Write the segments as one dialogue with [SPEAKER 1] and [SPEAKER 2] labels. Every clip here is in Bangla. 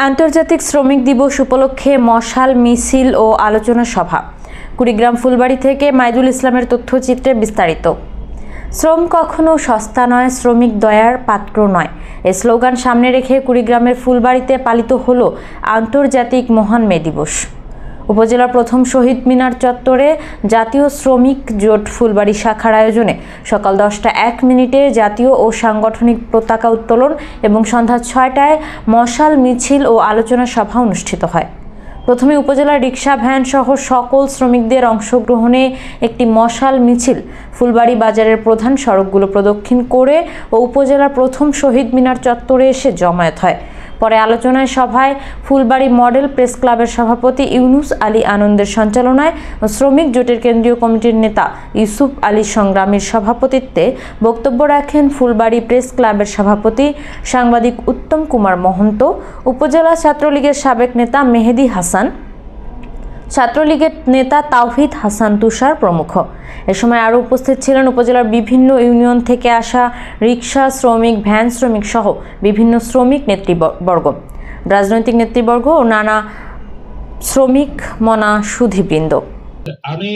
[SPEAKER 1] আন্তর্জাতিক শ্রমিক দিবস উপলক্ষে মশাল মিছিল ও আলোচনা সভা। কুড়িগ্রাম ফুলবাড়ি থেকে মাইদুল ইসলামের তথ্যচিত্রে বিস্তারিত। শ্রম কখনো সস্তা নয়, শ্রমিক দয়ার পাত্র নয়, এই স্লোগান সামনে রেখে কুড়িগ্রামের ফুলবাড়িতে পালিত হলো আন্তর্জাতিক মহান মে দিবস। উপজেলার প্রথম শহীদ মিনার চত্বরে জাতীয় শ্রমিক জোট ফুলবাড়ি শাখার আয়োজনে সকাল 10টা 1 মিনিটে জাতীয় ও সাংগঠনিক পতাকা উত্তোলন এবং সন্ধ্যা 6টায় মশাল মিছিল ও আলোচনা সভা অনুষ্ঠিত হয়। প্রথমে উপজেলার রিক্সা ভ্যান সহ সকল শ্রমিকদের অংশগ্রহণে একটি মশাল মিছিল ফুলবাড়ি বাজারের প্রধান সড়কগুলো প্রদক্ষিণ করে ও উপজেলার প্রথম শহীদ মিনার চত্বরে এসে জমায়েত হয়। পরে আলোচনা সভায় ফুলবাড়ি মডেল প্রেস ক্লাবের সভাপতি ইউনুস আলী আনন্দের সঞ্চালনায় ও শ্রমিক জোটের কেন্দ্রীয় কমিটির নেতা ইউসুফ আলী সংগ্রামীর সভাপতিত্বে বক্তব্য রাখেন ফুলবাড়ি প্রেস ক্লাবের সভাপতি সাংবাদিক উত্তম কুমার মহন্ত, উপজেলা ছাত্রলীগের সাবেক নেতা মেহেদি হাসান, ছাত্রলীগের নেতা তাওহিদ হাসান তুষার প্রমুখ। এ সময় আরও উপস্থিত ছিলেন উপজেলার বিভিন্ন ইউনিয়ন থেকে আসা রিক্সা শ্রমিক, ভ্যান শ্রমিক সহ বিভিন্ন শ্রমিক নেতৃবর্গ, রাজনৈতিক নেতৃবর্গ ও নানা শ্রমিক মনা সুধীবৃন্দ।
[SPEAKER 2] আমি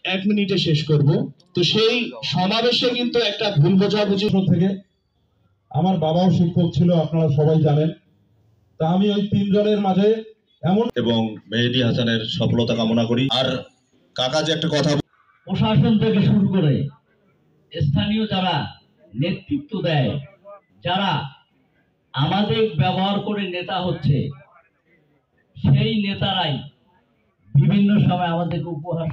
[SPEAKER 2] 1 মিনিটে শেষ করব। তো সেই সমাবেশে কিন্তু একটা ভুল বোঝাবুঝি থেকে, আমার বাবাও শিক্ষক ছিল, আপনারা সবাই জানেন। তা আমি ওই 3 জনের মাঝে এমন
[SPEAKER 3] এবং মেহেদি হাসানের সফলতা কামনা করি। আর কাকা যে একটা কথা,
[SPEAKER 4] প্রশাসন থেকে শুরু করে স্থানীয় যারা নেতৃত্ব দেয়, যারা আমাদের ব্যবহার করে নেতা হচ্ছে, সেই নেতারাই বিভিন্ন সময় আমাদেরকে উপহার